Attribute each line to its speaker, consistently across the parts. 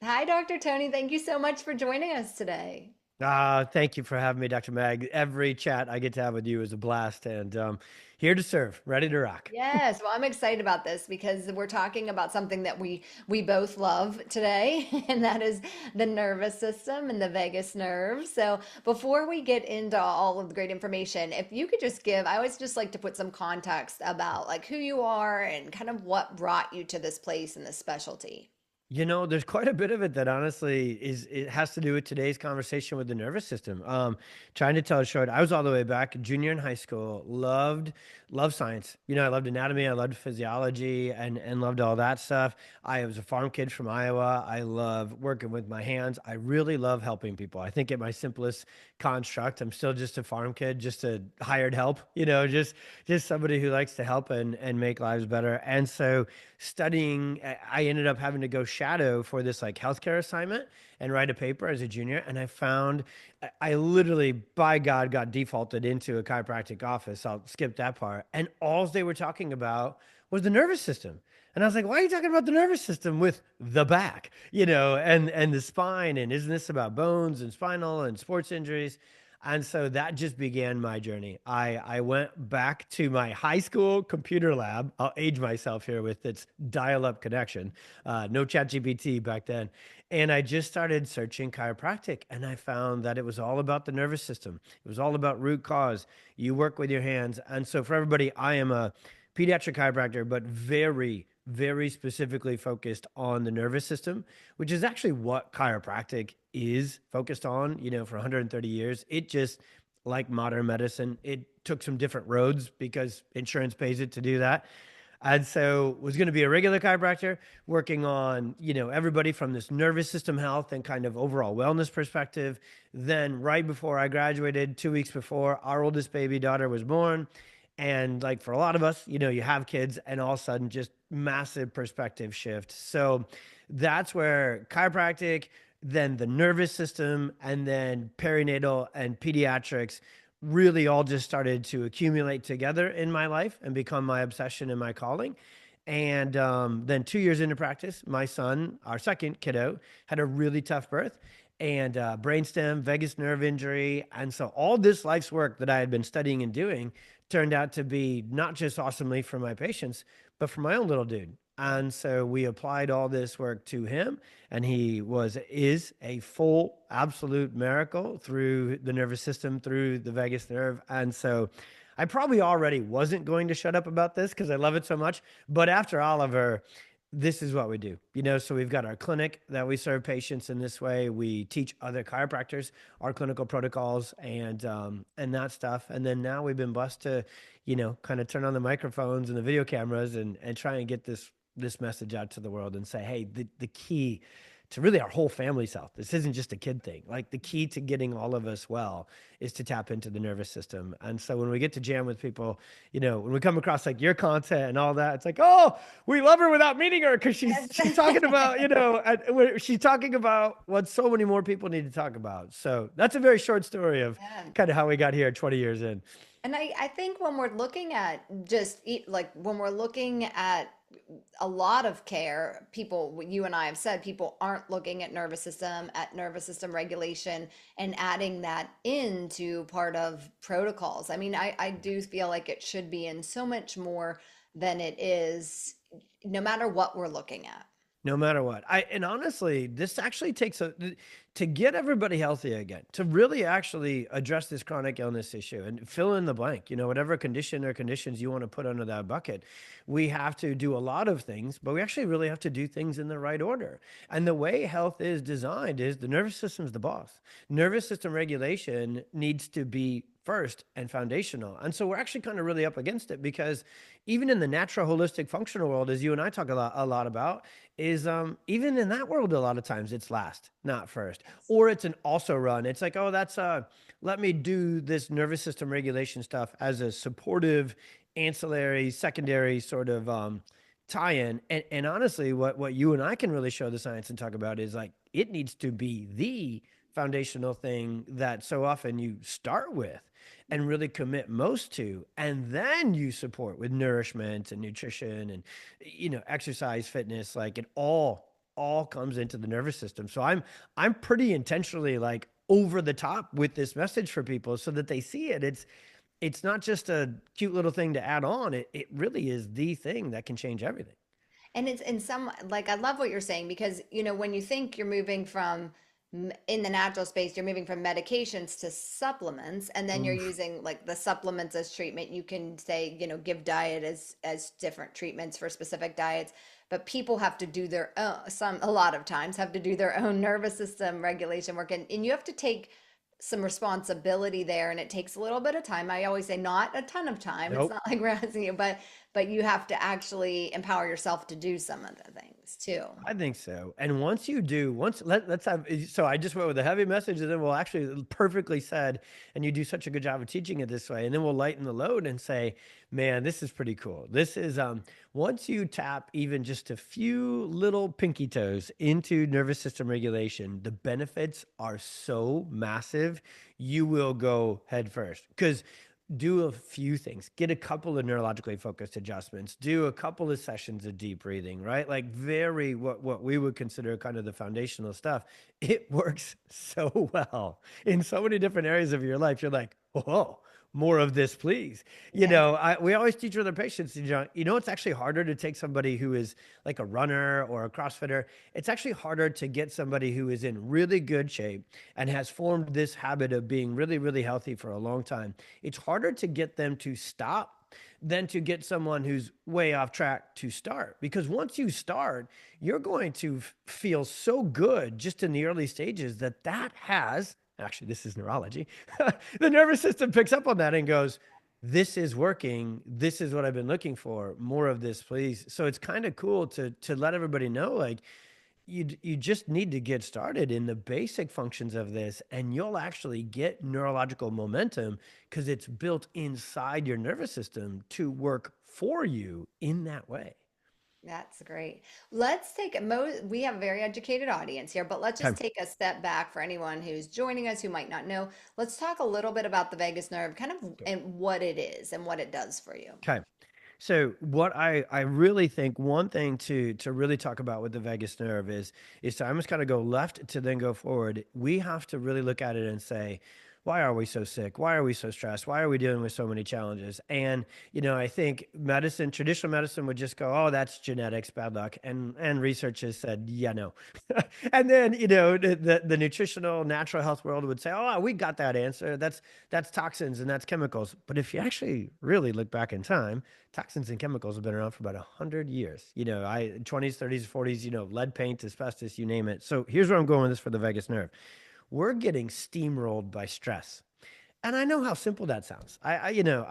Speaker 1: Hi, Dr. Tony. Thank you so much for joining us today.
Speaker 2: Thank you for having me, Dr. Mag. Every chat I get to have with you is a blast, and here to serve, ready to rock.
Speaker 1: Yes, well, I'm excited about this because we're talking about something that we both love today, and that is the nervous system and the vagus nerve. So, before we get into all of the great information, if you could just give, I always just like to put some context about like who you are and kind of what brought you to this place and this specialty.
Speaker 2: There's quite a bit of it that honestly it has to do with today's conversation with the nervous system. Trying to tell it short, I was all the way back junior in high school, loved science. I loved anatomy, I loved physiology and loved all that stuff. I was a farm kid from Iowa. I love working with my hands. I really love helping people. I think at my simplest construct, I'm still just a farm kid, just a hired help, just somebody who likes to help and make lives better. And so studying, I ended up having to go shadow for this like healthcare assignment and write a paper as a junior. And I found I literally, by God, got defaulted into a chiropractic office. I'll skip that part. And all they were talking about was the nervous system. And I was like, why are you talking about the nervous system with the back, and the spine? And isn't this about bones and spinal and sports injuries? And so that just began my journey. I went back to my high school computer lab. I'll age myself here with its dial-up connection. No chat GPT back then. And I just started searching chiropractic and I found that it was all about the nervous system. It was all about root cause. You work with your hands. And so for everybody, I am a pediatric chiropractor, but very, very specifically focused on the nervous system, which is actually what chiropractic is focused on, for 130 years. It just, like modern medicine, it took some different roads because insurance pays it to do that. And so was going to be a regular chiropractor working on, everybody from this nervous system health and kind of overall wellness perspective. Then right before I graduated, 2 weeks before, our oldest baby daughter was born. And like for a lot of us, you have kids and all of a sudden just massive perspective shift. So that's where chiropractic, then the nervous system, and then perinatal and pediatrics really all just started to accumulate together in my life and become my obsession and my calling. And then 2 years into practice, my son, our second kiddo, had a really tough birth and brainstem, vagus nerve injury. And so all this life's work that I had been studying and doing turned out to be not just awesomely for my patients, but for my own little dude. And so we applied all this work to him, and he is a full absolute miracle through the nervous system, through the vagus nerve. And so I probably already wasn't going to shut up about this because I love it so much. But after Oliver, this is what we do. So we've got our clinic that we serve patients in this way. We teach other chiropractors our clinical protocols and that stuff. And then now we've been blessed to, kind of turn on the microphones and the video cameras and try and get this message out to the world and say, hey, the key to really our whole family's health. This isn't just a kid thing. Like the key to getting all of us well is to tap into the nervous system. And so when we get to jam with people, when we come across like your content and all that, it's like, oh, we love her without meeting her because she's talking about, she's talking about what so many more people need to talk about. So that's a very short story of
Speaker 1: Yeah.
Speaker 2: kind of how we got here 20 years in.
Speaker 1: And I think when we're looking at just eat, like when we're looking at a lot of care, people, you and I have said, people aren't looking at nervous system regulation and adding that into part of protocols. I mean, I do feel like it should be in so much more than it is, no matter what we're looking at.
Speaker 2: No matter what. And honestly, this actually takes to get everybody healthy again, to really actually address this chronic illness issue and fill in the blank, whatever condition or conditions you want to put under that bucket. We have to do a lot of things, but we actually really have to do things in the right order. And the way health is designed is the nervous system is the boss. Nervous system regulation needs to be first and foundational. And so we're actually kind of really up against it because even in the natural holistic functional world, as you and I talk a lot about, is even in that world, a lot of times it's last, not first, or it's an also run. It's like, oh, that's let me do this nervous system regulation stuff as a supportive, ancillary, secondary sort of tie-in. And honestly, what you and I can really show the science and talk about is like it needs to be the foundational thing that so often you start with and really commit most to, and then you support with nourishment and nutrition and exercise, fitness. Like it all all comes into the nervous system. So I'm pretty intentionally like over the top with this message for people so that they see it. It's not just a cute little thing to add on. It really is the thing that can change everything.
Speaker 1: And it's in some, like, I love what you're saying because, when you think you're moving from in the natural space, you're moving from medications to supplements, and then you're
Speaker 2: Oof.
Speaker 1: using like the supplements as treatment. You can say, give diet as different treatments for specific diets, but people have to do their own, a lot of times have to do their own nervous system regulation work, and you have to take some responsibility there, and it takes a little bit of time. I always say not a ton of time. It's
Speaker 2: Nope.
Speaker 1: not like we're asking you, but you have to actually empower yourself to do some of the things too.
Speaker 2: I think so. And once you do, let's have, so I just went with a heavy message and then we'll actually perfectly said, and you do such a good job of teaching it this way. And then we'll lighten the load and say, man, this is pretty cool. This is, once you tap even just a few little pinky toes into nervous system regulation, the benefits are so massive. You will go head first because do a few things, get a couple of neurologically focused adjustments, do a couple of sessions of deep breathing, right? Like very what we would consider kind of the foundational stuff. It works so well in so many different areas of your life. You're like, oh, more of this, please.
Speaker 1: Yeah.
Speaker 2: We always teach other patients, it's actually harder to take somebody who is like a runner or a CrossFitter. It's actually harder to get somebody who is in really good shape and has formed this habit of being really, really healthy for a long time. It's harder to get them to stop than to get someone who's way off track to start. Because once you start, you're going to feel so good just in the early stages that has, actually, this is neurology, the nervous system picks up on that and goes, this is working. This is what I've been looking for. More of this, please. So it's kind of cool to let everybody know, like, you just need to get started in the basic functions of this and you'll actually get neurological momentum because it's built inside your nervous system to work for you in that way.
Speaker 1: That's great. Let's take we have a very educated audience here, but let's just
Speaker 2: Okay.
Speaker 1: take a step back for anyone who's joining us who might not know. Let's talk a little bit about the vagus nerve, kind of, and what it is and what it does for you.
Speaker 2: Okay. So what I really think one thing to really talk about with the vagus nerve is to almost kind of go left to then go forward. We have to really look at it and say, why are we so sick? Why are we so stressed? Why are we dealing with so many challenges? And I think traditional medicine would just go, oh, that's genetics, bad luck. And research has said, yeah, no. And then the nutritional natural health world would say, oh, we got that answer. That's toxins and that's chemicals. But if you actually really look back in time, toxins and chemicals have been around for about 100 years. 20s, 30s, 40s, lead paint, asbestos, you name it. So here's where I'm going with this for the vagus nerve. We're getting steamrolled by stress. And I know how simple that sounds. I know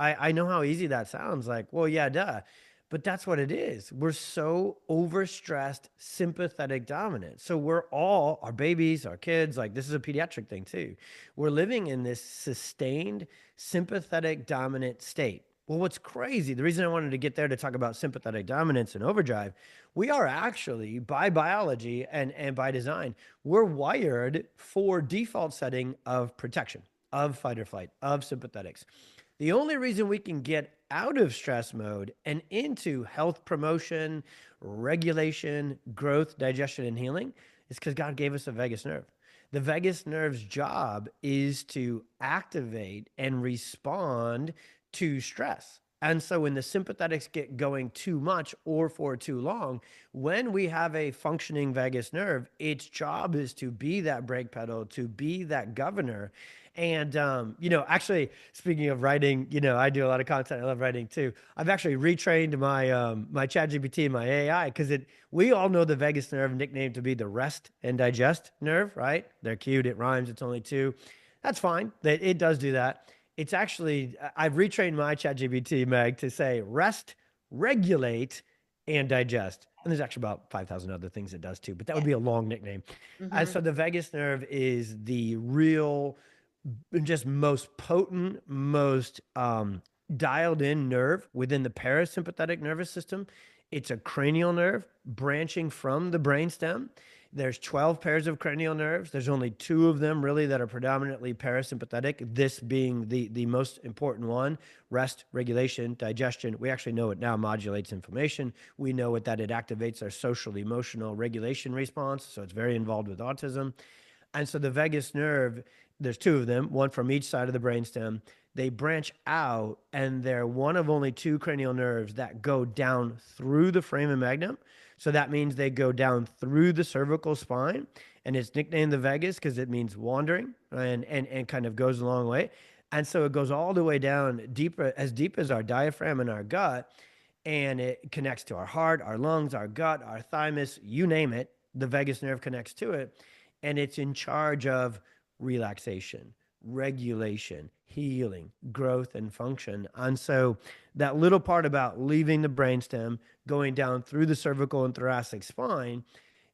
Speaker 2: how easy that sounds. Like, well, yeah, duh. But that's what it is. We're so overstressed, sympathetic dominant. So we're all, our babies, our kids, like this is a pediatric thing too. We're living in this sustained, sympathetic dominant state. Well, what's crazy, the reason I wanted to get there to talk about sympathetic dominance and overdrive, we are actually, by biology and by design, we're wired for default setting of protection, of fight or flight, of sympathetics. The only reason we can get out of stress mode and into health promotion, regulation, growth, digestion, and healing is because God gave us a vagus nerve. The vagus nerve's job is to activate and respond to stress. And so when the sympathetics get going too much or for too long, when we have a functioning vagus nerve, its job is to be that brake pedal, to be that governor. And, actually, speaking of writing, I do a lot of content. I love writing too. I've actually retrained my ChatGPT and my AI because we all know the vagus nerve nicknamed to be the rest and digest nerve, right? They're cute. It rhymes. It's only two. That's fine. It does do that. It's actually, I've retrained my ChatGPT, Meg, to say rest, regulate, and digest. And there's actually about 5,000 other things it does too, but that would
Speaker 1: Yeah.
Speaker 2: be a long nickname. And
Speaker 1: Hmm.
Speaker 2: so the vagus nerve is the real, just most potent, most dialed in nerve within the parasympathetic nervous system. It's a cranial nerve branching from the brainstem. There's 12 pairs of cranial nerves. There's only two of them really that are predominantly parasympathetic, this being the most important one. Rest, regulation, digestion. We actually know it now modulates inflammation. We know it that it activates our social emotional regulation response. So it's very involved with autism. And so the vagus nerve, there's two of them, one from each side of the brainstem. They branch out, and they're one of only two cranial nerves that go down through the foramen magnum. So that means they go down through the cervical spine, and it's nicknamed the vagus because it means wandering and kind of goes a long way. And so it goes all the way down deeper, as deep as our diaphragm and our gut, and it connects to our heart, our lungs, our gut, our thymus, you name it. The vagus nerve connects to it, and it's in charge of relaxation, regulation, healing, growth, and function. And so that little part about leaving the brainstem, going down through the cervical and thoracic spine,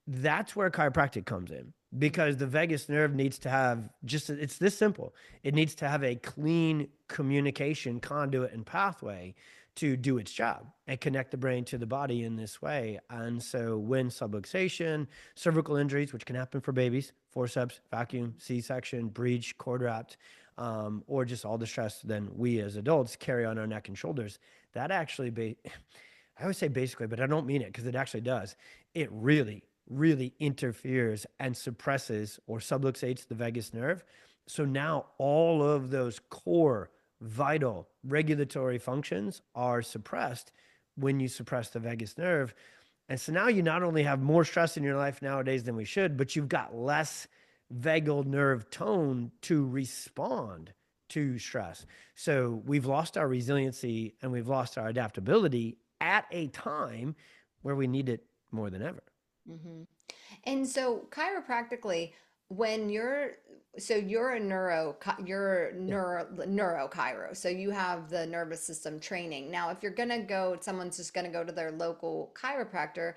Speaker 2: that's where chiropractic comes in, because the vagus nerve needs to have just, it's this simple. It needs to have a clean communication conduit and pathway to do its job and connect the brain to the body in this way. And so when subluxation, cervical injuries, which can happen for babies, forceps, vacuum, C-section, breech, cord wrapped, or just all the stress then we as adults carry on our neck and shoulders, that actually, I always say basically, but I don't mean it because it actually does. It really interferes and suppresses or subluxates the vagus nerve. So now all of those core vital regulatory functions are suppressed when you suppress the vagus nerve. And so now you not only have more stress in your life nowadays than we should, but you've got less vagal nerve tone to respond to stress. So we've lost our resiliency and we've lost our adaptability at a time where we need it more than ever.
Speaker 1: Hmm. And so chiropractically, when you're a
Speaker 2: Yeah.
Speaker 1: neuro chiro, so you have the nervous system training. Now, if you're gonna go, someone's just gonna go to their local chiropractor,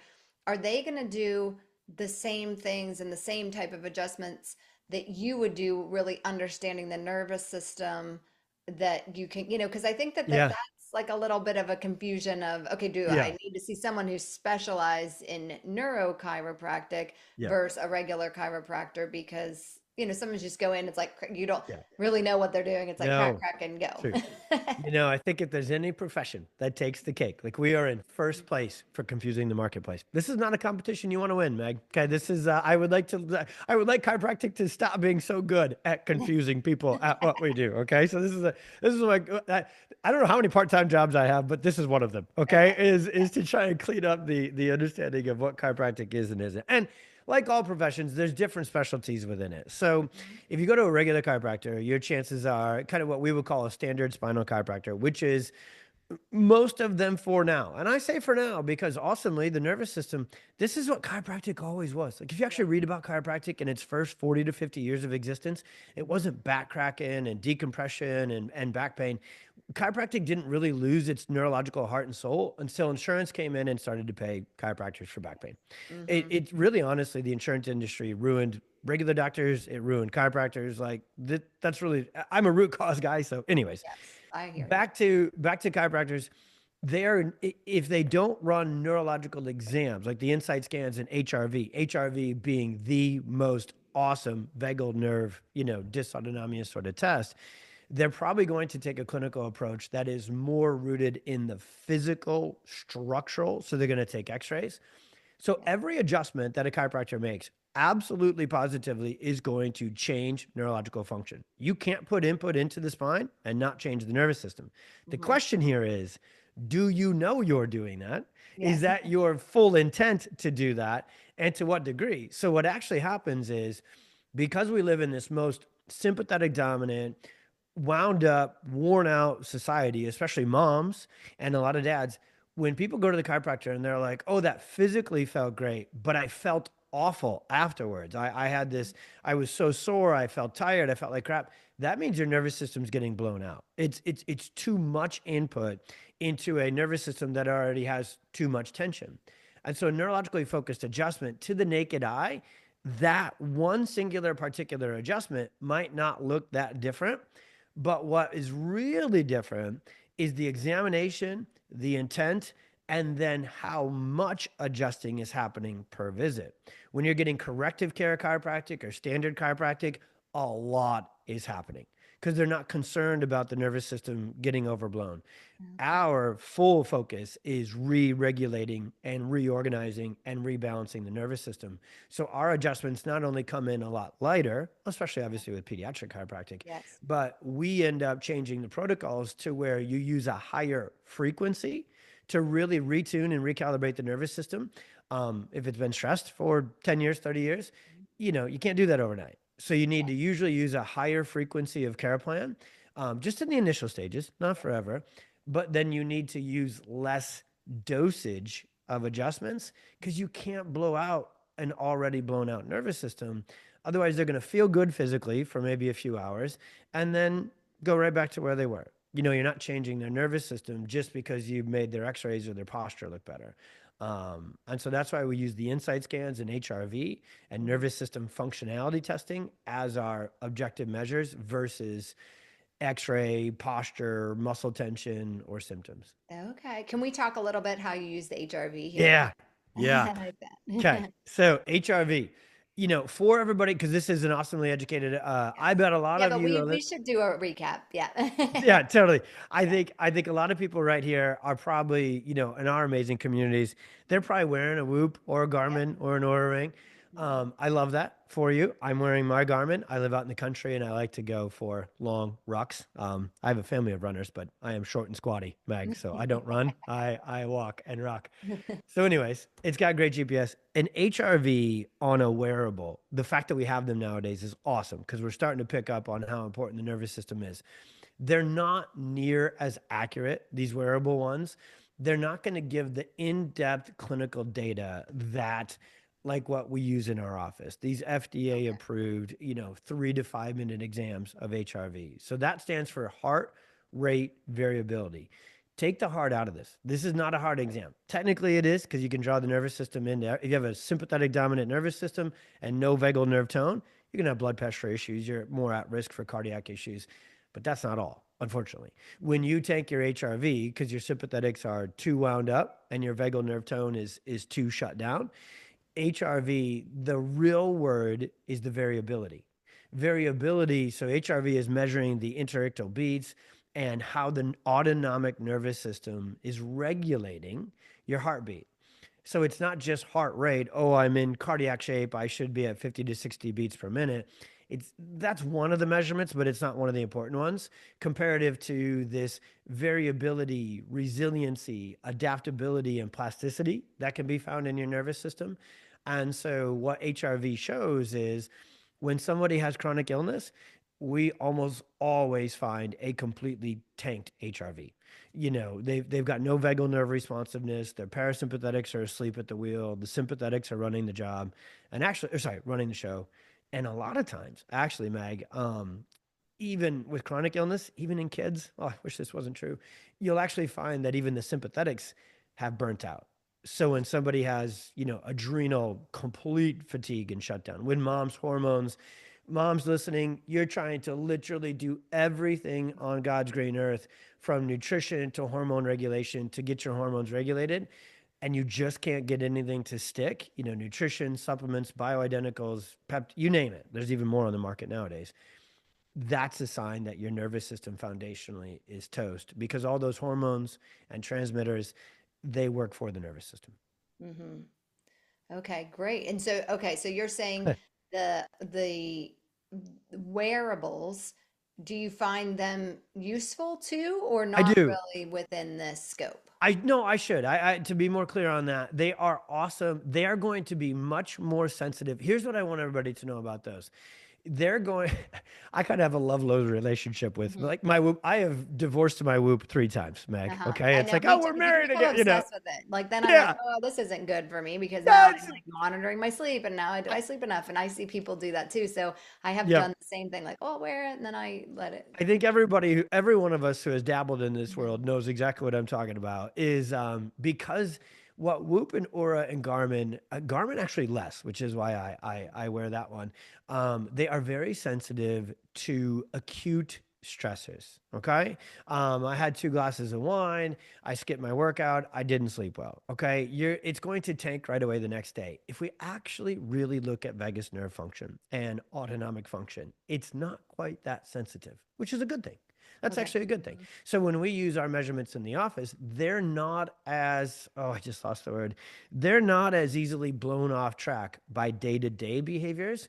Speaker 1: are they gonna do the same things and the same type of adjustments that you would do, really understanding the nervous system that you can, because I think
Speaker 2: Yeah.
Speaker 1: that's like a little bit of a confusion of, okay, do
Speaker 2: Yeah.
Speaker 1: I need to see someone who's specialized in neurochiropractic
Speaker 2: Yeah.
Speaker 1: versus a regular chiropractor? Because, someone's just go in, it's like you don't
Speaker 2: Yeah.
Speaker 1: really know what they're doing. It's like crack,
Speaker 2: No.
Speaker 1: crack, and go.
Speaker 2: True. I think if there's any profession that takes the cake, like we are in first place for confusing the marketplace. This is not a competition you want to win, Meg. Okay, this is. I would like chiropractic to stop being so good at confusing people at what we do. Okay, so this is like I don't know how many part-time jobs I have, but this is one of them. Okay, is to try and clean up the understanding of what chiropractic is and isn't. And like all professions, there's different specialties within it. So if you go to a regular chiropractor, your chances are kind of what we would call a standard spinal chiropractor, which is most of them for now. And I say for now because awesomely, the nervous system, this is what chiropractic always was. Like if you actually read about chiropractic in its first 40 to 50 years of existence, it wasn't back cracking and decompression and back pain. Chiropractic didn't really lose its neurological heart and soul until insurance came in and started to pay chiropractors for back pain. It,
Speaker 1: Hmm.
Speaker 2: it really, honestly, the insurance industry ruined regular doctors. It ruined chiropractors. Like that's really, I'm a root cause guy. So anyways,
Speaker 1: Yes, I hear you.
Speaker 2: back to chiropractors. If they don't run neurological exams like the insight scans and HRV being the most awesome vagal nerve, dysautonomia sort of test, they're probably going to take a clinical approach that is more rooted in the physical structural. So they're going to take x-rays. So
Speaker 1: Yeah.
Speaker 2: every adjustment that a chiropractor makes absolutely positively is going to change neurological function. You can't put input into the spine and not change the nervous system. The
Speaker 1: Hmm.
Speaker 2: question here is, do you know you're doing that? Is
Speaker 1: Yes.
Speaker 2: that your full intent to do that? And to what degree? So what actually happens is because we live in this most sympathetic dominant, wound up, worn out society, especially moms and a lot of dads, when people go to the chiropractor and they're like, oh, that physically felt great, but I felt awful afterwards. I had this, I was so sore, I felt tired, I felt like crap. That means your nervous system's getting blown out. It's too much input into a nervous system that already has too much tension. And so a neurologically focused adjustment to the naked eye, that one singular particular adjustment might not look that different. But what is really different is the examination, the intent, and then how much adjusting is happening per visit. When you're getting corrective care chiropractic or standard chiropractic, a lot is happening because they're not concerned about the nervous system getting overblown.
Speaker 1: Okay.
Speaker 2: Our full focus is re-regulating and reorganizing and rebalancing the nervous system. So our adjustments not only come in a lot lighter, especially obviously with pediatric chiropractic,
Speaker 1: Yes.
Speaker 2: but we end up changing the protocols to where you use a higher frequency to really retune and recalibrate the nervous system. If it's been stressed for 10 years, 30 years, you can't do that overnight. So you need to
Speaker 1: Yes.
Speaker 2: usually use a higher frequency of care plan, just in the initial stages, not forever. But then you need to use less dosage of adjustments because you can't blow out an already blown out nervous system. Otherwise, they're going to feel good physically for maybe a few hours and then go right back to where they were. You're not changing their nervous system just because you made their x-rays or their posture look better. And so that's why we use the insight scans and HRV and
Speaker 1: Mhm.
Speaker 2: nervous system functionality testing as our objective measures versus x-ray, posture, muscle tension, or symptoms.
Speaker 1: Okay. Can we talk a little bit how you use the HRV here?
Speaker 2: Yeah. Yeah.
Speaker 1: I like
Speaker 2: Okay.
Speaker 1: that.
Speaker 2: So HRV, for everybody, because this is an awesomely educated, I
Speaker 1: Yes.
Speaker 2: bet a lot
Speaker 1: Yeah,
Speaker 2: of
Speaker 1: but
Speaker 2: you
Speaker 1: we should do a recap. Yeah.
Speaker 2: yeah, totally. I
Speaker 1: Yeah.
Speaker 2: think I think a lot of people right here are probably, in our amazing communities, they're probably wearing a Whoop or a
Speaker 1: Yeah.
Speaker 2: Garmin or an Oura Ring.
Speaker 1: Mhm.
Speaker 2: I love that for you. I'm wearing my Garmin. I live out in the country and I like to go for long rucks. I have a family of runners, but I am short and squatty, Meg, so I don't run. I walk and rock. So, anyways, it's got great GPS. An HRV on a wearable, the fact that we have them nowadays is awesome because we're starting to pick up on how important the nervous system is. They're not near as accurate, these wearable ones. They're not going to give the in-depth clinical data that like what we use in our office. These FDA
Speaker 1: Okay.
Speaker 2: approved, 3 to 5 minute exams of HRV. So that stands for heart rate variability. Take the heart out of this. This is not a heart exam. Technically, it is because you can draw the nervous system in there. If you have a sympathetic dominant nervous system and no vagal nerve tone, you're going to have blood pressure issues. You're more at risk for cardiac issues. But that's not all, unfortunately. When
Speaker 1: Mhm.
Speaker 2: you take your HRV, because your sympathetics are too wound up and your vagal nerve tone is too shut down, HRV, the real word is the variability. Variability, so HRV is measuring the interictal beats and how the autonomic nervous system is regulating your heartbeat. So it's not just heart rate. Oh, I'm in cardiac shape. I should be at 50 to 60 beats per minute. That's one of the measurements, but it's not one of the important ones comparative to this variability, resiliency, adaptability, and plasticity that can be found in your nervous system. And so what HRV shows is when somebody has chronic illness, we almost always find a completely tanked HRV. They've got no vagal nerve responsiveness. Their parasympathetics are asleep at the wheel. The sympathetics are running the job, and actually, or sorry, running the show. And a lot of times, actually, Mag, even with chronic illness, even in kids, oh, I wish this wasn't true. You'll actually find that even the sympathetics have burnt out. So when somebody has, adrenal complete fatigue and shutdown, when mom's listening, you're trying to literally do everything on God's green earth from nutrition to hormone regulation to get your hormones regulated. And you just can't get anything to stick, nutrition, supplements, bioidenticals, you name it. There's even more on the market nowadays. That's a sign that your nervous system foundationally is toast because all those hormones and transmitters, they work for the nervous system.
Speaker 1: Mhm. Okay, great. And so, okay, so you're saying the wearables, do you find them useful too, or
Speaker 2: I
Speaker 1: not
Speaker 2: do.
Speaker 1: really within this scope?
Speaker 2: I no, I should. I to be more clear on that, they are awesome. They are going to be much more sensitive. Here's what I want everybody to know about those. They're going. I kind of have a love love relationship with
Speaker 1: Mhm.
Speaker 2: like my Whoop. I have divorced my Whoop 3 times, Meg.
Speaker 1: Uh-huh.
Speaker 2: Okay,
Speaker 1: I
Speaker 2: it's
Speaker 1: know,
Speaker 2: like,
Speaker 1: me
Speaker 2: oh,
Speaker 1: too,
Speaker 2: we're
Speaker 1: because you
Speaker 2: married
Speaker 1: become
Speaker 2: again.
Speaker 1: obsessed with it. Like then I'm like,
Speaker 2: Yeah,
Speaker 1: oh, this isn't good for me because now
Speaker 2: yeah,
Speaker 1: I'm like monitoring my sleep and now did I sleep enough? And I see people do that too. So I have
Speaker 2: yeah.
Speaker 1: done the same thing, like, oh, I'll wear it, and then I let it.
Speaker 2: I think every one of us who has dabbled in this
Speaker 1: Mhm.
Speaker 2: world knows exactly what I'm talking about. Is because what Whoop and Aura and Garmin, Garmin actually less, which is why I wear that one. They are very sensitive to acute stressors. Okay. I had 2 glasses of wine. I skipped my workout. I didn't sleep well. Okay. It's going to tank right away the next day. If we actually really look at vagus nerve function and autonomic function, it's not quite that sensitive, which is a good thing. That's
Speaker 1: Okay.
Speaker 2: actually a good thing.
Speaker 1: Mhm.
Speaker 2: So when we use our measurements in the office, they're not as, oh, I just lost the word. They're not as easily blown off track by day to day behaviors.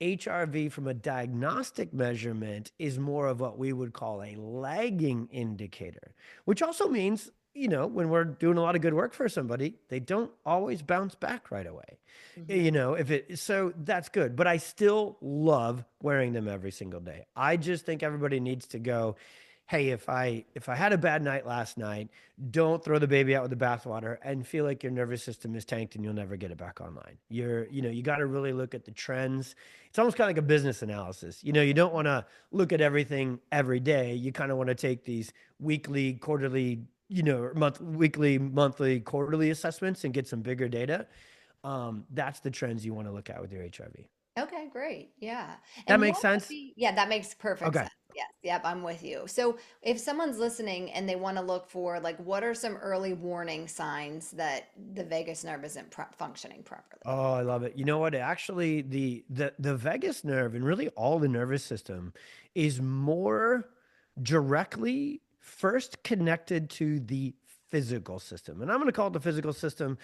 Speaker 2: HRV from a diagnostic measurement is more of what we would call a lagging indicator, which also means, when we're doing a lot of good work for somebody, they don't always bounce back right away.
Speaker 1: Mhm.
Speaker 2: So that's good, but I still love wearing them every single day. I just think everybody needs to go, hey, if I had a bad night last night, don't throw the baby out with the bathwater and feel like your nervous system is tanked and you'll never get it back online. You got to really look at the trends. It's almost kind of like a business analysis. You don't want to look at everything every day. You kind of want to take these weekly, quarterly, weekly, monthly, quarterly assessments and get some bigger data. That's the trends you want to look at with your HRV.
Speaker 1: Okay, great. Yeah.
Speaker 2: That
Speaker 1: And
Speaker 2: makes
Speaker 1: what would
Speaker 2: sense.
Speaker 1: be, yeah, that makes perfect
Speaker 2: Okay.
Speaker 1: sense. Yes. Yep, I'm with you. So if someone's listening and they want to look for, like, what are some early warning signs that the vagus nerve isn't functioning properly?
Speaker 2: Oh, I love it. You know what? Actually, the vagus nerve and really all the nervous system is more directly first connected to the physical system. And I'm going to call it the physical system.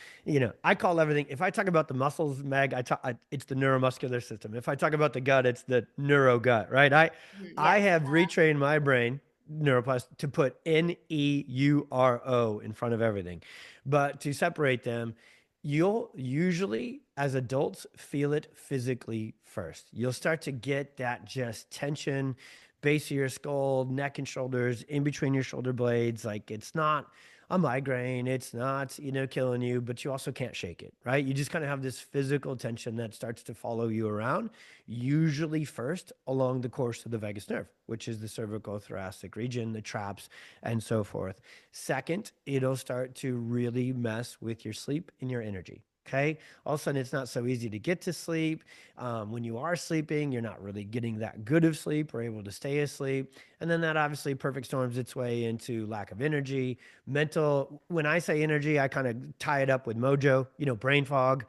Speaker 2: I call everything. If I talk about the muscles, Meg, it's the neuromuscular system. If I talk about the gut, it's the neuro gut, right? I
Speaker 1: Mhm.
Speaker 2: I
Speaker 1: Yes.
Speaker 2: have retrained my brain neuroplast to put neuro in front of everything. But to separate them, you'll usually, as adults, feel it physically first. You'll start to get that just tension, base of your skull, neck and shoulders, in between your shoulder blades. Like it's not a migraine, it's not, killing you, but you also can't shake it, right? You just kind of have this physical tension that starts to follow you around, usually first along the course of the vagus nerve, which is the cervical thoracic region, the traps, and so forth. Second, it'll start to really mess with your sleep and your energy. Okay. All of a sudden, it's not so easy to get to sleep. When you are sleeping, you're not really getting that good of sleep or able to stay asleep. And then that obviously perfect storms its way into lack of energy, mental. When I say energy, I kind of tie it up with mojo, brain fog,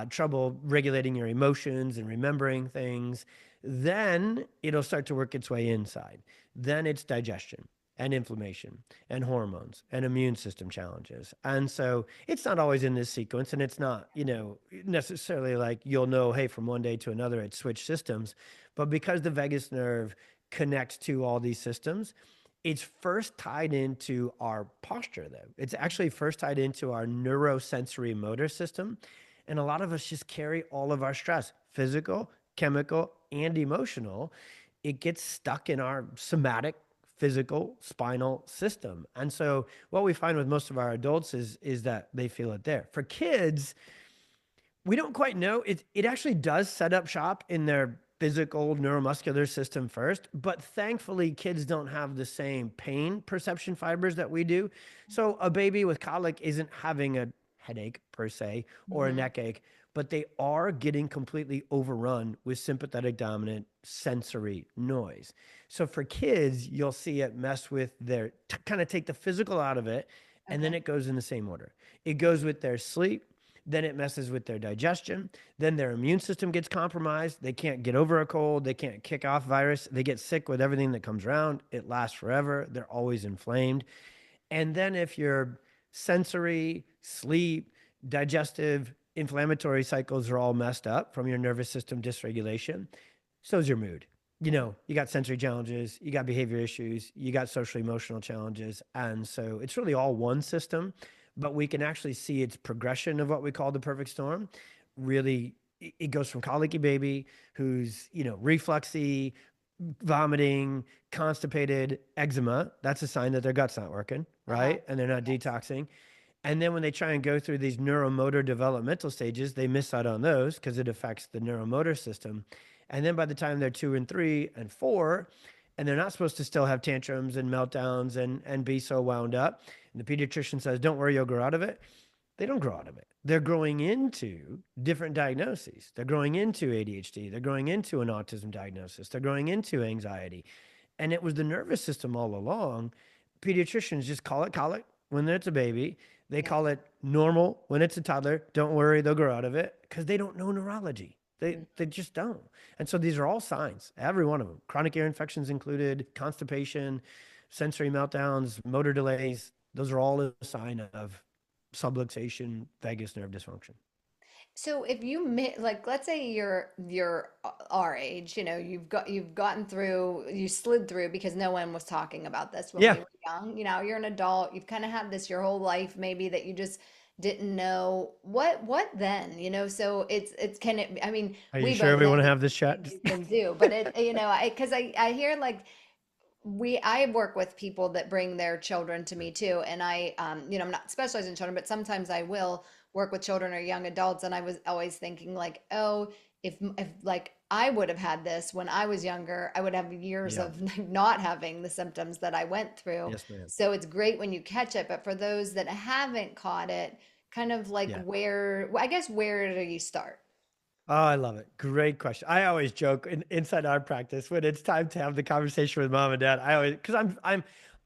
Speaker 2: trouble regulating your emotions and remembering things. Then it'll start to work its way inside. Then it's digestion and inflammation and hormones and immune system challenges. And so it's not always in this sequence. And it's not, necessarily like you'll know, hey, from one day to another, it switched systems. But because the vagus nerve connects to all these systems, it's first tied into our posture, though. It's actually first tied into our neurosensory motor system. And a lot of us just carry all of our stress, physical, chemical, and emotional. It gets stuck in our somatic physical spinal system. And so what we find with most of our adults is that they feel it there. For kids, we don't quite know. It actually does set up shop in their physical neuromuscular system first, but thankfully kids don't have the same pain perception fibers that we do. So a baby with colic isn't having a headache per se or a
Speaker 1: Hmm.
Speaker 2: neck ache, but they are getting completely overrun with sympathetic dominant sensory noise. So for kids, you'll see it mess with their kind of take the physical out of it, and then
Speaker 1: Okay.
Speaker 2: it goes in the same order. It goes with their sleep, then it messes with their digestion. Then their immune system gets compromised. They can't get over a cold. They can't kick off virus. They get sick with everything that comes around. It lasts forever. They're always inflamed. And then if your sensory, sleep, digestive, inflammatory cycles are all messed up from your nervous system dysregulation, so's your mood. You got sensory challenges, you got behavior issues, you got social emotional challenges. And so it's really all one system, but we can actually see its progression of what we call the perfect storm. Really, it goes from colicky baby who's, refluxy, vomiting, constipated, eczema. That's a sign that their gut's not working,
Speaker 1: Uh-huh.
Speaker 2: right? And they're not
Speaker 1: Yes.
Speaker 2: detoxing. And then when they try and go through these neuromotor developmental stages, they miss out on those because it affects the neuromotor system. And then by the time they're 2 and 3 and 4, and they're not supposed to still have tantrums and meltdowns and be so wound up, and the pediatrician says, "Don't worry, you'll grow out of it." They don't grow out of it. They're growing into different diagnoses. They're growing into ADHD. They're growing into an autism diagnosis. They're growing into anxiety. And it was the nervous system all along. Pediatricians just call it colic when it's a baby. They
Speaker 1: Yeah.
Speaker 2: call it normal when it's a toddler. Don't worry, they'll grow out of it because they don't know neurology. They just don't. And so these are all signs, every one of them. Chronic ear infections included, constipation, sensory meltdowns, motor delays. Those are all a sign of subluxation, vagus nerve dysfunction.
Speaker 1: So if you like, let's say you're our age, you've gotten through, you slid through because no one was talking about this when we
Speaker 2: Yeah.
Speaker 1: were young. You're an adult, you've kind of had this your whole life, maybe that you just didn't know what then, so it's can it, I mean,
Speaker 2: Are you
Speaker 1: we
Speaker 2: sure
Speaker 1: both
Speaker 2: we
Speaker 1: know
Speaker 2: want to
Speaker 1: there's
Speaker 2: have this
Speaker 1: some
Speaker 2: chat?
Speaker 1: things you can do, but because I hear like I work with people that bring their children to me too, and I'm not specialized in children, but sometimes I will work with children or young adults, and I was always thinking like, oh, if like I would have had this when I was younger, I would have years
Speaker 2: Yeah.
Speaker 1: of not having the symptoms that I went through.
Speaker 2: Yes, ma'am.
Speaker 1: So it's great when you catch it, but for those that haven't caught it, kind of like
Speaker 2: Yeah.
Speaker 1: I guess where do you start?
Speaker 2: Oh, I love it. Great question. I always joke inside our practice when it's time to have the conversation with mom and dad. I always, because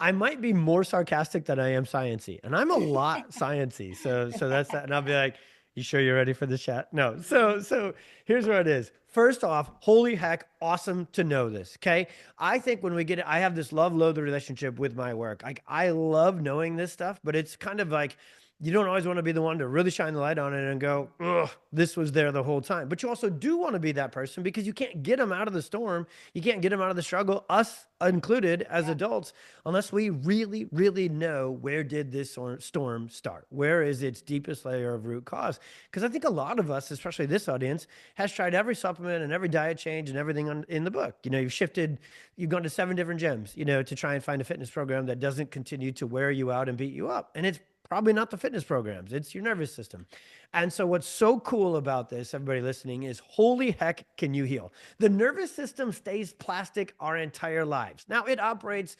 Speaker 2: I might be more sarcastic than I am sciency, and I'm a lot sciency. So that's that. And I'll be like, "You sure you're ready for the chat?" No. So here's what it is. First off, holy heck, awesome to know this. Okay, I think when we get it, I have this love-loathe relationship with my work. Like I love knowing this stuff, but it's kind of like you don't always want to be the one to really shine the light on it and go, ugh, this was there the whole time. But you also do want to be that person because you can't get them out of the storm. You can't get them out of the struggle, us included as
Speaker 1: Yeah.
Speaker 2: adults, unless we really, really know where did this storm start? Where is its deepest layer of root cause? Because I think a lot of us, especially this audience, has tried every supplement and every diet change and everything in the book. You've gone to 7 different gyms, to try and find a fitness program that doesn't continue to wear you out and beat you up. And it's probably not the fitness programs, it's your nervous system. And so, what's so cool about this, everybody listening, is holy heck, can you heal? The nervous system stays plastic our entire lives. Now, it operates,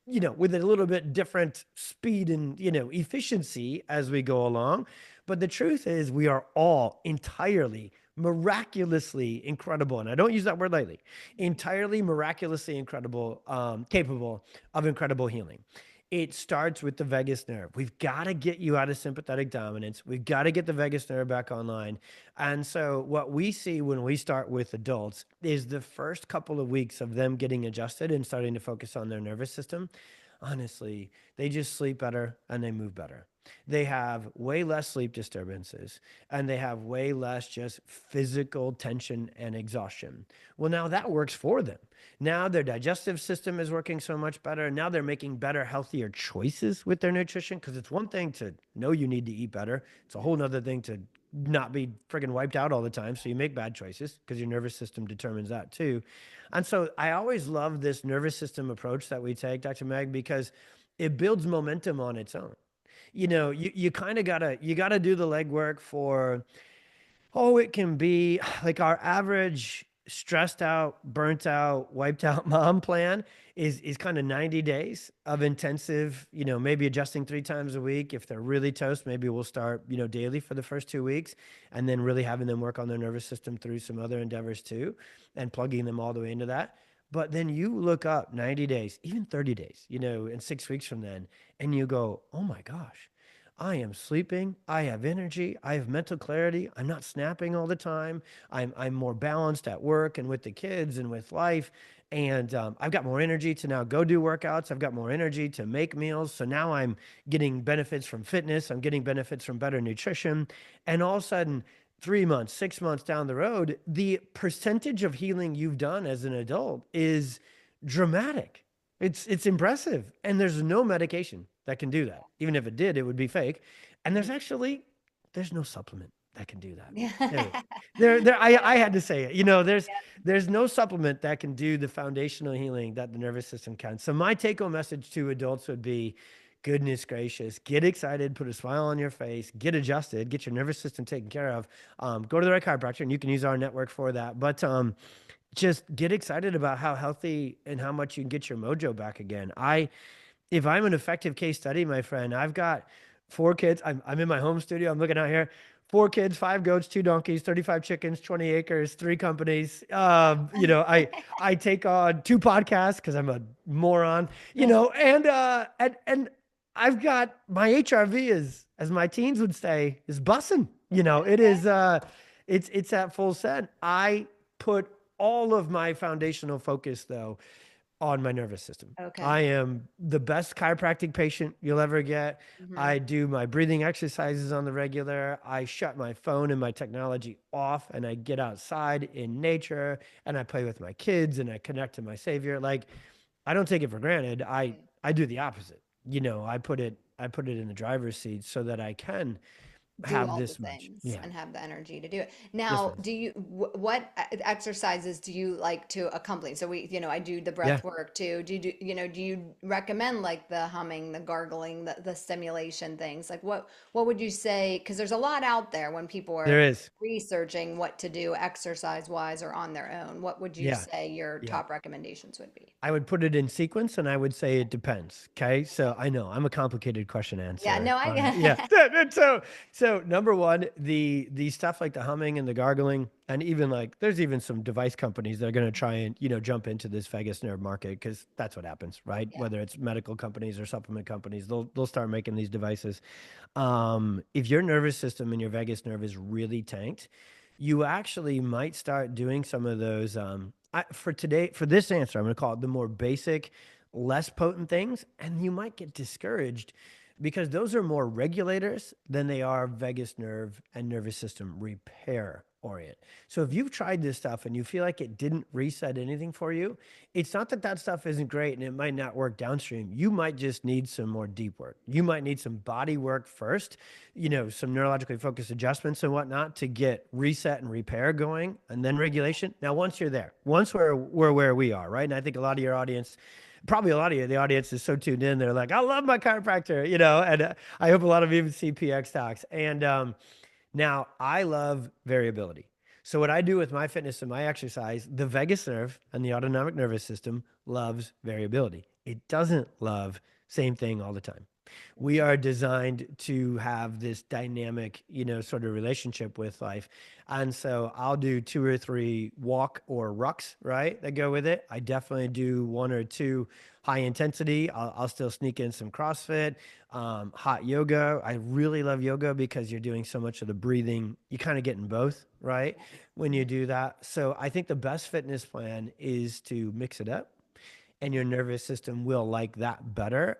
Speaker 2: with a little bit different speed and, efficiency as we go along. But the truth is, we are all entirely miraculously incredible. And I don't use that word lightly, entirely miraculously incredible, capable of incredible healing. It starts with the vagus nerve. We've got to get you out of sympathetic dominance. We've got to get the vagus nerve back online. And so, what we see when we start with adults is the first couple of weeks of them getting adjusted and starting to focus on their nervous system. Honestly, they just sleep better and they move better. They have way less sleep disturbances and they have way less just physical tension and exhaustion. Well, now that works for them. Now their digestive system is working so much better. Now they're making better, healthier choices with their nutrition because it's one thing to know you need to eat better, it's a whole nother thing to not be friggin' wiped out all the time. So you make bad choices because your nervous system determines that too. And so I always love this nervous system approach that we take, Dr. Meg, because it builds momentum on its own. You kind of gotta do the legwork for, oh, it can be like our average stressed out, burnt out, wiped out mom plan is kind of 90 days of intensive, maybe adjusting 3 times a week. If they're really toast, maybe we'll start, daily for the first 2 weeks and then really having them work on their nervous system through some other endeavors too and plugging them all the way into that. But then you look up 90 days, even 30 days, and 6 weeks from then, and you go, oh my gosh, I am sleeping. I have energy. I have mental clarity. I'm not snapping all the time. I'm more balanced at work and with the kids and with life. And I've got more energy to now go do workouts. I've got more energy to make meals. So now I'm getting benefits from fitness. I'm getting benefits from better nutrition. And all of a sudden, 3 months, 6 months down the road, the percentage of healing you've done as an adult is dramatic. It's impressive. And there's no medication that can do that. Even if it did, it would be fake. And there's no supplement that can do that.
Speaker 1: Yeah.
Speaker 2: No. I had to say it.
Speaker 1: Yeah.
Speaker 2: There's no supplement that can do the foundational healing that the nervous system can. So my take-home message to adults would be, goodness gracious, get excited, put a smile on your face, get adjusted, get your nervous system taken care of. Go to the right chiropractor, and you can use our network for that. But just get excited about how healthy and how much you can get your mojo back again. If I'm an effective case study, my friend, I've got 4 kids. I'm in my home studio. I'm looking out here. 4 kids, 5 goats, 2 donkeys, 35 chickens, 20 acres, 3 companies. I take on 2 podcasts because I'm a moron, and I've got my HRV is, as my teens would say, is bussing. It
Speaker 1: Okay.
Speaker 2: is it's at full set. I put all of my foundational focus though on my nervous system. I
Speaker 1: Okay.
Speaker 2: am the best chiropractic patient you'll ever get.
Speaker 1: Hmm.
Speaker 2: I do my breathing exercises on the regular. I shut my phone and my technology off and I get outside in nature and I play with my kids and I connect to my savior. Like I don't take it for granted. I do the opposite. I put it in the driver's seat so that I can
Speaker 1: Do
Speaker 2: have
Speaker 1: all the
Speaker 2: this much.
Speaker 1: things
Speaker 2: Yeah.
Speaker 1: and have the energy to do it.
Speaker 2: Yes,
Speaker 1: Now,
Speaker 2: ma'am.
Speaker 1: what exercises do you like to accompany? So I do the
Speaker 2: Yeah.
Speaker 1: breath work too. Do you recommend like the humming, the gargling, the stimulation things? Like what would you say? Because there's a lot out there when people
Speaker 2: There
Speaker 1: are
Speaker 2: is.
Speaker 1: researching what to do exercise wise or on their own. What would you
Speaker 2: Yeah.
Speaker 1: say your
Speaker 2: Yeah.
Speaker 1: top recommendations would be?
Speaker 2: I would put it in sequence and I would say it depends. Okay. So I know I'm a complicated question
Speaker 1: Yeah,
Speaker 2: answer.
Speaker 1: no, I
Speaker 2: Yeah.
Speaker 1: get.
Speaker 2: So number one, the stuff like the humming and the gargling, and even like there's even some device companies that are going to try and, jump into this vagus nerve market because that's what happens, right?
Speaker 1: Yeah.
Speaker 2: Whether it's medical companies or supplement companies, they'll start making these devices. If your nervous system and your vagus nerve is really tanked, you actually might start doing some of those. For this answer, I'm going to call it the more basic, less potent things, and you might get discouraged because those are more regulators than they are vagus nerve and nervous system repair orient. So if you've tried this stuff and you feel like it didn't reset anything for you, it's not that that stuff isn't great and it might not work downstream. You might just need some more deep work. You might need some body work first, some neurologically focused adjustments and whatnot to get reset and repair going and then regulation. Now, once you're there, once we're where we are, right? And I think a lot of your audience, probably a lot of you, the audience is so tuned in. They're like, I love my chiropractor, and I hope a lot of you even see PX talks. And now I love variability. So what I do with my fitness and my exercise, the vagus nerve and the autonomic nervous system loves variability. It doesn't love same thing all the time. We are designed to have this dynamic, sort of relationship with life. And so I'll do 2 or 3 walk or rucks, right? That go with it. I definitely do 1 or 2 high intensity. I'll still sneak in some CrossFit, hot yoga. I really love yoga because you're doing so much of the breathing. You kind of get in both, right? When you
Speaker 1: Mhm.
Speaker 2: do that. So I think the best fitness plan is to mix it up and your nervous system will like that better.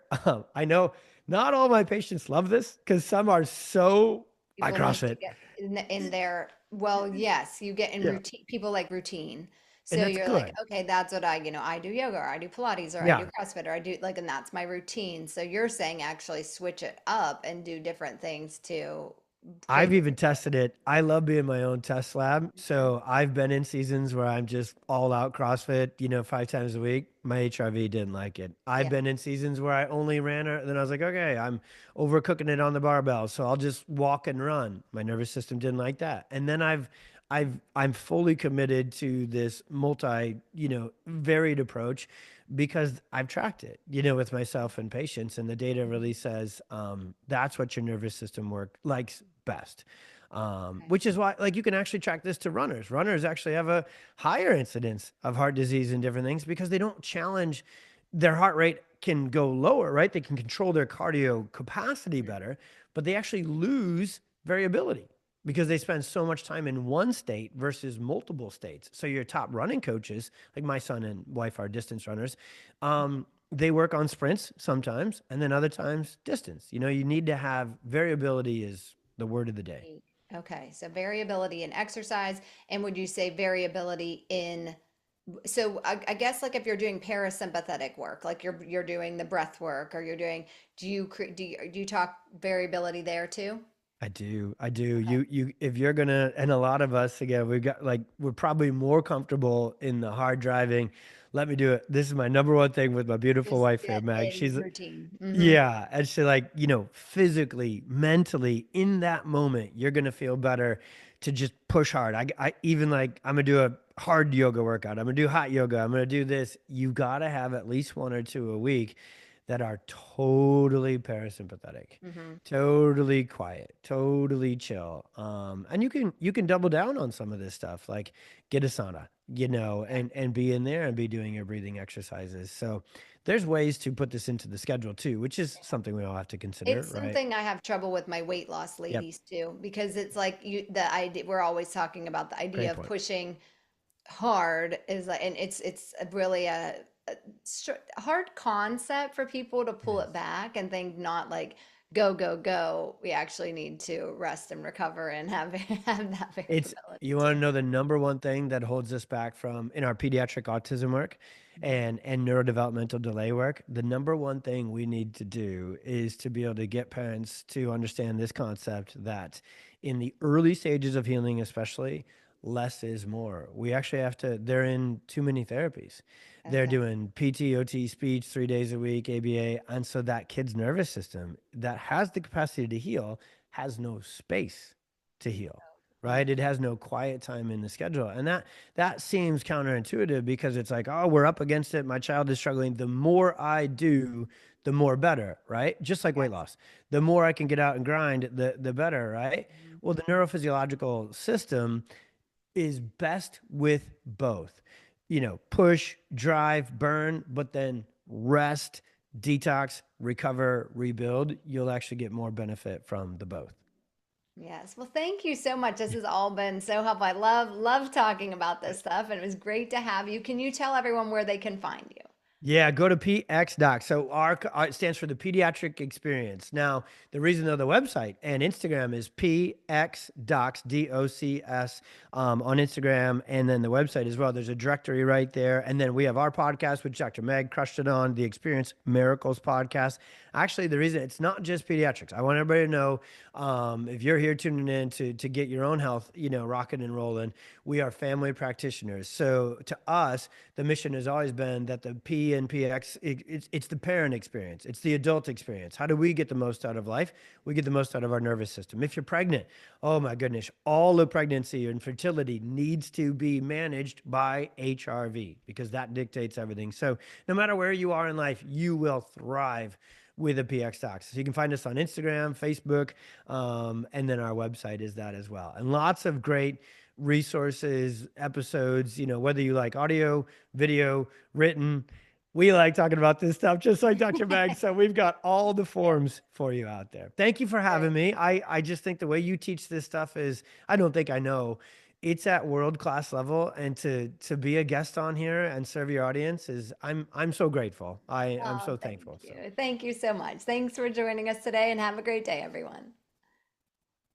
Speaker 2: I know not all my patients love this because some are so I
Speaker 1: People like to
Speaker 2: CrossFit.
Speaker 1: get in their, well, yes, you get in
Speaker 2: Yeah.
Speaker 1: routine. People like routine.
Speaker 2: And
Speaker 1: So
Speaker 2: that's
Speaker 1: you're like,
Speaker 2: good.
Speaker 1: okay, that's what I do yoga or I do Pilates or I do
Speaker 2: Yeah.
Speaker 1: CrossFit or I do like, and that's my routine. So you're saying actually switch it up and do different things to
Speaker 2: I've
Speaker 1: create
Speaker 2: even
Speaker 1: different
Speaker 2: tested it. I love being my own test lab.
Speaker 1: things.
Speaker 2: So I've been in seasons where I'm just all out CrossFit, 5 times a week. My HRV didn't like it. I've
Speaker 1: Yeah.
Speaker 2: been in seasons where I only ran it. Then I was like, okay, I'm overcooking it on the barbell. So I'll just walk and run. My nervous system didn't like that. And then I'm fully committed to this varied approach because I've tracked it, with myself and patients, and the data really says that's what your nervous system likes best.
Speaker 1: Okay.
Speaker 2: Which is why, like, you can actually track this to runners. Runners actually have a higher incidence of heart disease and different things because they don't challenge their heart rate can go lower, right? They can control their cardio capacity
Speaker 1: Mhm.
Speaker 2: better, but they actually lose variability because they spend so much time in one state versus multiple states. So your top running coaches, like my son and wife are distance runners, they work on sprints sometimes and then other times distance. You need to have variability is the word of the day.
Speaker 1: Great. Okay, so variability in exercise, and would you say variability in, so I guess like if you're doing parasympathetic work, like you're doing the breath work or you're doing, do you talk variability there too?
Speaker 2: I do. I do.
Speaker 1: Okay.
Speaker 2: If you're gonna, and a lot of us, again, we're probably more comfortable in the hard driving. Let me do it. This is my number one thing with my beautiful
Speaker 1: Just
Speaker 2: wife here,
Speaker 1: get
Speaker 2: Meg.
Speaker 1: in
Speaker 2: She's,
Speaker 1: routine. Hmm.
Speaker 2: yeah. And she like, physically, mentally in that moment, you're going to feel better to just push hard. I even like, I'm going to do a hard yoga workout. I'm going to do hot yoga. I'm going to do this. You got to have at least 1 or 2 a week that are totally parasympathetic,
Speaker 1: Hmm.
Speaker 2: totally quiet, totally chill. And you can double down on some of this stuff, like get a sauna, and be in there and be doing your breathing exercises. So there's ways to put this into the schedule too, which is something we all have to consider,
Speaker 1: It's
Speaker 2: right?
Speaker 1: something I have trouble with my weight loss
Speaker 2: Yep.
Speaker 1: ladies too, because it's like the idea we're always talking about the idea
Speaker 2: Great
Speaker 1: of
Speaker 2: point.
Speaker 1: pushing hard is like, and it's really a hard concept for people to
Speaker 2: It
Speaker 1: pull it
Speaker 2: is.
Speaker 1: back and think not like go, go, go. We actually need to rest and recover and have have that
Speaker 2: It's
Speaker 1: variability
Speaker 2: you
Speaker 1: too.
Speaker 2: want to know the number one thing that holds us back from in our pediatric autism work and neurodevelopmental delay work. The number one thing we need to do is to be able to get parents to understand this concept that in the early stages of healing, especially, less is more. We actually have to, they're in too many therapies. They're
Speaker 1: Okay.
Speaker 2: doing PT, OT, speech 3 days a week, ABA. And so that kid's nervous system that has the capacity to heal has no space to heal,
Speaker 1: Yeah.
Speaker 2: right? It has no quiet time in the schedule. And that seems counterintuitive because it's like, oh, we're up against it. My child is struggling. The more I do, the more better, right? Just like weight
Speaker 1: Yes.
Speaker 2: loss. The more I can get out and grind, the better, right?
Speaker 1: Mhm.
Speaker 2: Well, the neurophysiological system is best with both. Push, drive, burn, but then rest, detox, recover, rebuild. You'll actually get more benefit from the both.
Speaker 1: Yes. Well, thank you so much. This has all been so helpful. I love talking about this stuff, and it was great to have you. Can you tell everyone where they can find you?
Speaker 2: Yeah, go to PX Doc. So it stands for the Pediatric Experience. Now, the reason though the website and Instagram is PX Docs, DOCS, on Instagram, and then the website as well. There's a directory right there. And then we have our podcast, which Dr. Meg crushed it on, the Experience Miracles podcast. Actually, the reason it's not just pediatrics. I want everybody to know, if you're here tuning in to get your own health, rocking and rolling, we are family practitioners. So to us, the mission has always been that the P and PX, it's the parent experience, it's the adult experience. How do we get the most out of life? We get the most out of our nervous system. If you're pregnant, oh my goodness, all of pregnancy and fertility needs to be managed by HRV because that dictates everything. So no matter where you are in life, you will thrive with a PX Docs. So you can find us on Instagram, Facebook, and then our website is that as well. And lots of great resources, episodes, whether you like audio, video, written. We like talking about this stuff, just like Dr. Meg. So we've got all the
Speaker 1: Yeah.
Speaker 2: forms for you out there. Thank you for having
Speaker 1: Great.
Speaker 2: me. I just think the way you teach this stuff is, I don't think I know. It's at world class level, and to be a guest on here and serve your audience is I'm so grateful. I'm
Speaker 1: Oh,
Speaker 2: so
Speaker 1: thank
Speaker 2: thankful. So
Speaker 1: you. Thank you so much. Thanks for joining us today and have a great day, everyone.